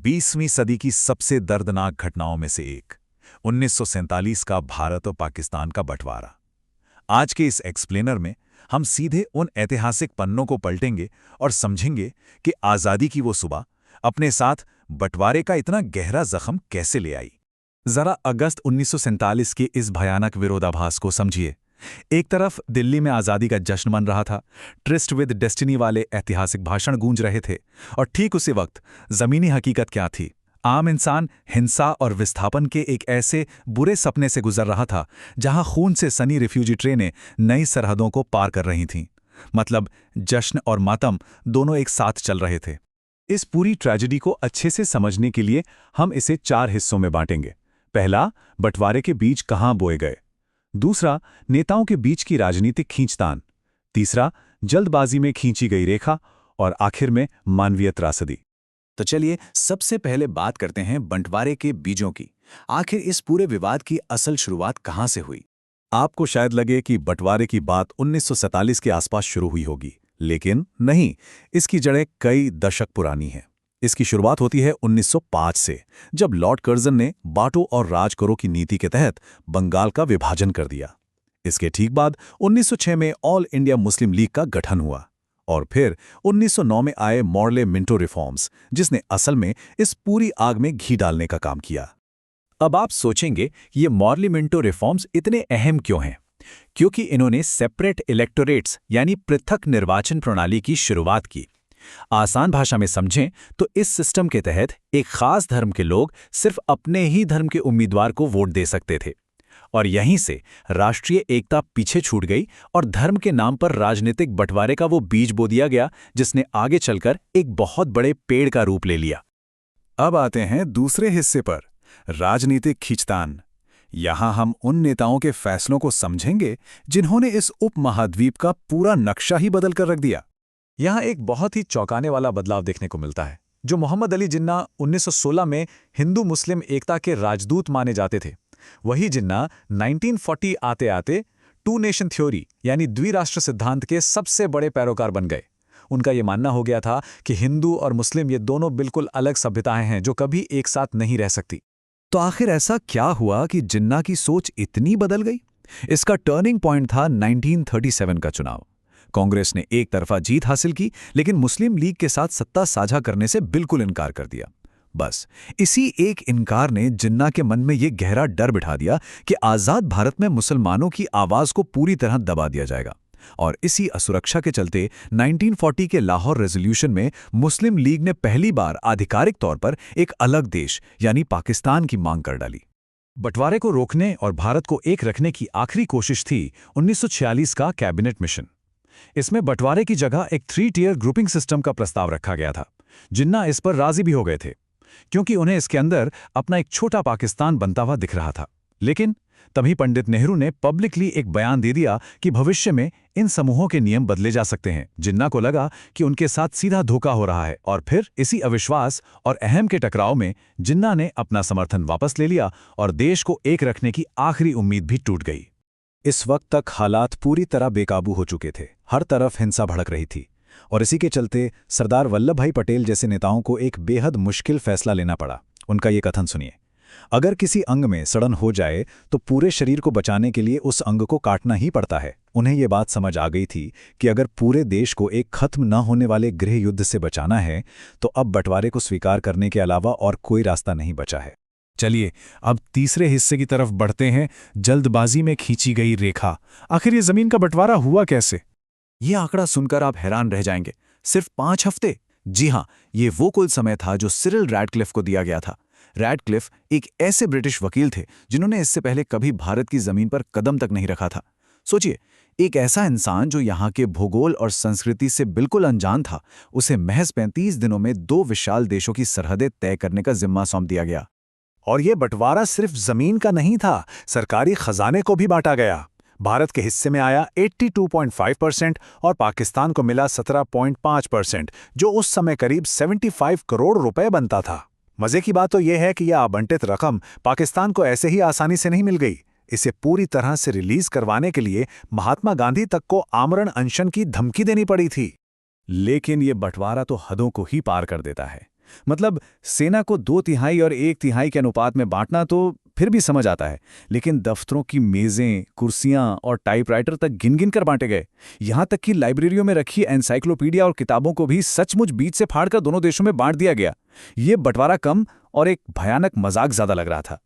20वीं सदी की सबसे दर्दनाक घटनाओं में से एक 1947 का भारत और पाकिस्तान का बंटवारा। आज के इस एक्सप्लेनर में हम सीधे उन ऐतिहासिक पन्नों को पलटेंगे और समझेंगे कि आज़ादी की वो सुबह अपने साथ बंटवारे का इतना गहरा जख्म कैसे ले आई। जरा अगस्त 1947 के इस भयानक विरोधाभास को समझिए। एक तरफ दिल्ली में आज़ादी का जश्न मन रहा था, ट्रिस्ट विद डेस्टिनी वाले ऐतिहासिक भाषण गूंज रहे थे, और ठीक उसी वक्त ज़मीनी हकीकत क्या थी? आम इंसान हिंसा और विस्थापन के एक ऐसे बुरे सपने से गुजर रहा था जहां खून से सनी रिफ्यूजी ट्रेनें नई सरहदों को पार कर रही थीं। मतलब जश्न और मातम दोनों एक साथ चल रहे थे। इस पूरी ट्रेजेडी को अच्छे से समझने के लिए हम इसे 4 हिस्सों में बांटेंगे। पहला, बंटवारे के बीज कहां बोए गए। दूसरा, नेताओं के बीच की राजनीतिक खींचतान। तीसरा, जल्दबाजी में खींची गई रेखा। और आखिर में मानवीय त्रासदी। तो चलिए सबसे पहले बात करते हैं बंटवारे के बीजों की। आखिर इस पूरे विवाद की असल शुरुआत कहां से हुई? आपको शायद लगे कि बंटवारे की बात 1947 के आसपास शुरू हुई होगी, लेकिन नहीं, इसकी जड़ें कई दशक पुरानी हैं। इसकी शुरुआत होती है 1905 से, जब लॉर्ड कर्जन ने बांटो और राज करो की नीति के तहत बंगाल का विभाजन कर दिया। इसके ठीक बाद 1906 में ऑल इंडिया मुस्लिम लीग का गठन हुआ, और फिर 1909 में आए मॉर्ले मिंटो रिफॉर्म्स, जिसने असल में इस पूरी आग में घी डालने का काम किया। अब आप सोचेंगे ये मॉर्ले मिंटो रिफॉर्म्स इतने अहम क्यों हैं? क्योंकि इन्होंने सेपरेट इलेक्टोरेट्स यानी पृथक निर्वाचन प्रणाली की शुरुआत की। आसान भाषा में समझें तो इस सिस्टम के तहत एक खास धर्म के लोग सिर्फ अपने ही धर्म के उम्मीदवार को वोट दे सकते थे, और यहीं से राष्ट्रीय एकता पीछे छूट गई और धर्म के नाम पर राजनीतिक बंटवारे का वो बीज बो दिया गया, जिसने आगे चलकर एक बहुत बड़े पेड़ का रूप ले लिया। अब आते हैं दूसरे हिस्से पर, राजनीतिक खींचतान। यहां हम उन नेताओं के फैसलों को समझेंगे जिन्होंने इस उपमहाद्वीप का पूरा नक्शा ही बदल कर रख दिया। यहाँ एक बहुत ही चौंकाने वाला बदलाव देखने को मिलता है। जो मोहम्मद अली जिन्ना 1916 में हिंदू मुस्लिम एकता के राजदूत माने जाते थे, वही जिन्ना 1940 आते आते टू नेशन थ्योरी यानी द्विराष्ट्र सिद्धांत के सबसे बड़े पैरोकार बन गए। उनका ये मानना हो गया था कि हिंदू और मुस्लिम ये दोनों बिल्कुल अलग सभ्यताएं हैं जो कभी एक साथ नहीं रह सकती। तो आखिर ऐसा क्या हुआ कि जिन्ना की सोच इतनी बदल गई? इसका टर्निंग पॉइंट था 1937 का चुनाव। कांग्रेस ने एक तरफा जीत हासिल की, लेकिन मुस्लिम लीग के साथ सत्ता साझा करने से बिल्कुल इनकार कर दिया। बस इसी एक इनकार ने जिन्ना के मन में यह गहरा डर बिठा दिया कि आज़ाद भारत में मुसलमानों की आवाज को पूरी तरह दबा दिया जाएगा। और इसी असुरक्षा के चलते 1940 के लाहौर रेजोल्यूशन में मुस्लिम लीग ने पहली बार आधिकारिक तौर पर एक अलग देश यानी पाकिस्तान की मांग कर डाली। बंटवारे को रोकने और भारत को एक रखने की आखिरी कोशिश थी 1946 का कैबिनेट मिशन। इसमें बंटवारे की जगह एक 3 टियर ग्रुपिंग सिस्टम का प्रस्ताव रखा गया था। जिन्ना इस पर राजी भी हो गए थे, क्योंकि उन्हें इसके अंदर अपना एक छोटा पाकिस्तान बनता हुआ दिख रहा था। लेकिन तभी पंडित नेहरू ने पब्लिकली एक बयान दे दिया कि भविष्य में इन समूहों के नियम बदले जा सकते हैं। जिन्ना को लगा कि उनके साथ सीधा धोखा हो रहा है, और फिर इसी अविश्वास और अहम के टकराव में जिन्ना ने अपना समर्थन वापस ले लिया और देश को एक रखने की आखिरी उम्मीद भी टूट गई। इस वक्त तक हालात पूरी तरह बेकाबू हो चुके थे। हर तरफ हिंसा भड़क रही थी, और इसी के चलते सरदार वल्लभ भाई पटेल जैसे नेताओं को एक बेहद मुश्किल फैसला लेना पड़ा। उनका ये कथन सुनिए, अगर किसी अंग में सड़न हो जाए तो पूरे शरीर को बचाने के लिए उस अंग को काटना ही पड़ता है। उन्हें ये बात समझ आ गई थी कि अगर पूरे देश को एक खत्म न होने वाले गृह युद्ध से बचाना है तो अब बंटवारे को स्वीकार करने के अलावा और कोई रास्ता नहीं बचा है। चलिए अब तीसरे हिस्से की तरफ बढ़ते हैं, जल्दबाजी में खींची गई रेखा। आखिर ये जमीन का बंटवारा हुआ कैसे? ये आंकड़ा सुनकर आप हैरान रह जाएंगे। सिर्फ 5 हफ्ते। जी हां, ये वो कुल समय था जो सिरिल रैडक्लिफ को दिया गया था। रैडक्लिफ एक ऐसे ब्रिटिश वकील थे जिन्होंने इससे पहले कभी भारत की जमीन पर कदम तक नहीं रखा था। सोचिए, एक ऐसा इंसान जो यहाँ के भूगोल और संस्कृति से बिल्कुल अनजान था, उसे महज 35 दिनों में 2 विशाल देशों की सरहदें तय करने का जिम्मा सौंप दिया गया। और ये बंटवारा सिर्फ जमीन का नहीं था, सरकारी खजाने को भी बांटा गया। भारत के हिस्से में आया 82.5% और पाकिस्तान को मिला 17.5%, जो उस समय करीब 75 करोड़ रुपए बनता था। मजे की बात तो यह है कि यह आवंटित रकम पाकिस्तान को ऐसे ही आसानी से नहीं मिल गई। इसे पूरी तरह से रिलीज करवाने के लिए महात्मा गांधी तक को आमरण अनशन की धमकी देनी पड़ी थी। लेकिन ये बंटवारा तो हदों को ही पार कर देता है। मतलब सेना को 2/3 और 1/3 के अनुपात में बांटना तो फिर भी समझ आता है, लेकिन दफ्तरों की मेज़ें, कुर्सियां और टाइपराइटर तक गिन गिन कर बांटे गए। यहां तक कि लाइब्रेरियों में रखी एनसाइक्लोपीडिया और किताबों को भी सचमुच बीच से फाड़कर दोनों देशों में बांट दिया गया। ये बंटवारा कम और एक भयानक मजाक ज्यादा लग रहा था।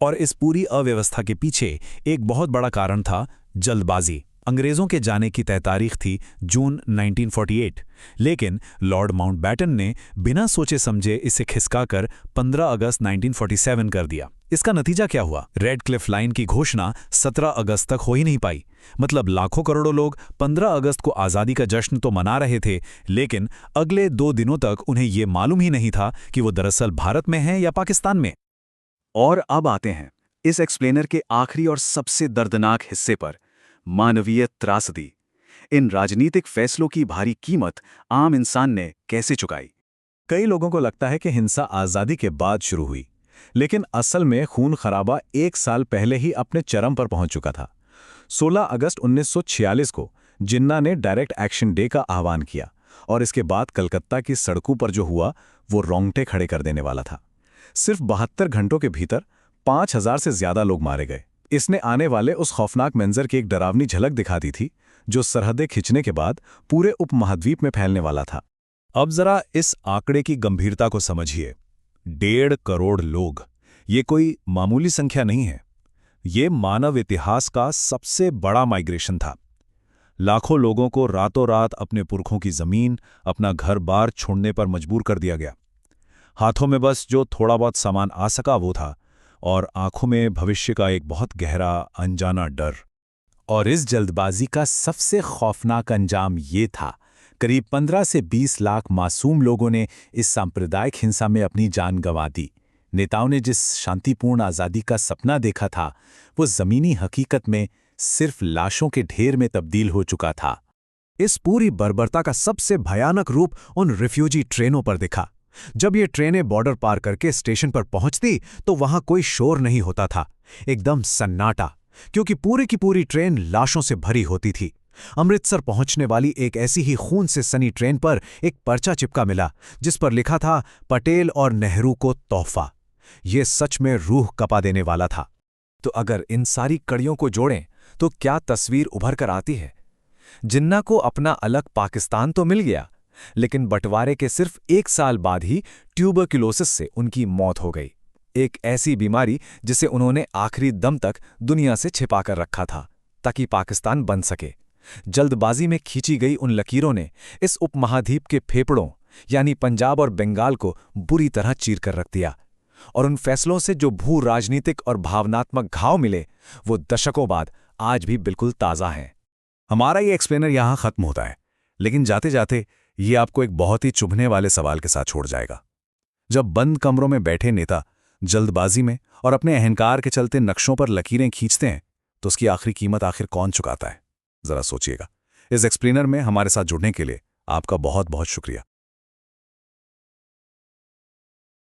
और इस पूरी अव्यवस्था के पीछे एक बहुत बड़ा कारण था जल्दबाजी। अंग्रेजों के जाने की तय तारीख थी जून 1948, लेकिन लॉर्ड माउंटबैटन ने बिना सोचे समझे इसे खिसकाकर 15 अगस्त 1947 कर दिया। इसका नतीजा क्या हुआ? रेड क्लिफ लाइन की घोषणा 17 अगस्त तक हो ही नहीं पाई। मतलब लाखों करोड़ों लोग 15 अगस्त को आज़ादी का जश्न तो मना रहे थे, लेकिन अगले 2 दिनों तक उन्हें ये मालूम ही नहीं था कि वो दरअसल भारत में हैं या पाकिस्तान में। और अब आते हैं इस एक्सप्लेनर के आखिरी और सबसे दर्दनाक हिस्से पर, मानवीय त्रासदी। इन राजनीतिक फैसलों की भारी कीमत आम इंसान ने कैसे चुकाई? कई लोगों को लगता है कि हिंसा आज़ादी के बाद शुरू हुई, लेकिन असल में खून खराबा 1 साल पहले ही अपने चरम पर पहुंच चुका था। 16 अगस्त 1946 को जिन्ना ने डायरेक्ट एक्शन डे का आह्वान किया, और इसके बाद कलकत्ता की सड़कों पर जो हुआ वो रोंगटे खड़े कर देने वाला था। सिर्फ 72 घंटों के भीतर 5000 से ज्यादा लोग मारे गए। इसने आने वाले उस खौफनाक मंजर की एक डरावनी झलक दिखा दी थी, जो सरहदें खिंचने के बाद पूरे उपमहाद्वीप में फैलने वाला था। अब जरा इस आंकड़े की गंभीरता को समझिए। 1.5 करोड़ लोग, ये कोई मामूली संख्या नहीं है। ये मानव इतिहास का सबसे बड़ा माइग्रेशन था। लाखों लोगों को रातों रात अपने पुरखों की जमीन, अपना घर बार छोड़ने पर मजबूर कर दिया गया। हाथों में बस जो थोड़ा बहुत सामान आ सका वो था, और आंखों में भविष्य का एक बहुत गहरा अनजाना डर। और इस जल्दबाजी का सबसे खौफनाक अंजाम ये था, करीब 15 से 20 लाख मासूम लोगों ने इस सांप्रदायिक हिंसा में अपनी जान गंवा दी। नेताओं ने जिस शांतिपूर्ण आज़ादी का सपना देखा था, वो ज़मीनी हकीकत में सिर्फ लाशों के ढेर में तब्दील हो चुका था। इस पूरी बर्बरता का सबसे भयानक रूप उन रिफ्यूजी ट्रेनों पर दिखा। जब ये ट्रेनें बॉर्डर पार करके स्टेशन पर पहुंचती तो वहां कोई शोर नहीं होता था, एकदम सन्नाटा, क्योंकि पूरी की पूरी ट्रेन लाशों से भरी होती थी। अमृतसर पहुंचने वाली एक ऐसी ही खून से सनी ट्रेन पर एक पर्चा चिपका मिला, जिस पर लिखा था, पटेल और नेहरू को तोहफा। ये सच में रूह कपा देने वाला था। तो अगर इन सारी कड़ियों को जोड़ें तो क्या तस्वीर उभर कर आती है? जिन्ना को अपना अलग पाकिस्तान तो मिल गया, लेकिन बंटवारे के सिर्फ 1 साल बाद ही ट्यूबरक्लोसिस से उनकी मौत हो गई। एक ऐसी बीमारी जिसे उन्होंने आखिरी दम तक दुनिया से छिपा कर रखा था, ताकि पाकिस्तान बन सके। जल्दबाजी में खींची गई उन लकीरों ने इस उपमहाद्वीप के फेफड़ों यानी पंजाब और बंगाल को बुरी तरह चीर कर रख दिया। और उन फैसलों से जो भू राजनीतिक और भावनात्मक घाव मिले, वो दशकों बाद आज भी बिल्कुल ताज़ा हैं। हमारा ये एक्सप्लेनर यहाँ खत्म होता है, लेकिन जाते जाते ये आपको एक बहुत ही चुभने वाले सवाल के साथ छोड़ जाएगा। जब बंद कमरों में बैठे नेता जल्दबाजी में और अपने अहंकार के चलते नक्शों पर लकीरें खींचते हैं, तो उसकी आखिरी कीमत आखिर कौन चुकाता है? जरा सोचिएगा। इस एक्सप्लेनर में हमारे साथ जुड़ने के लिए आपका बहुत बहुत शुक्रिया।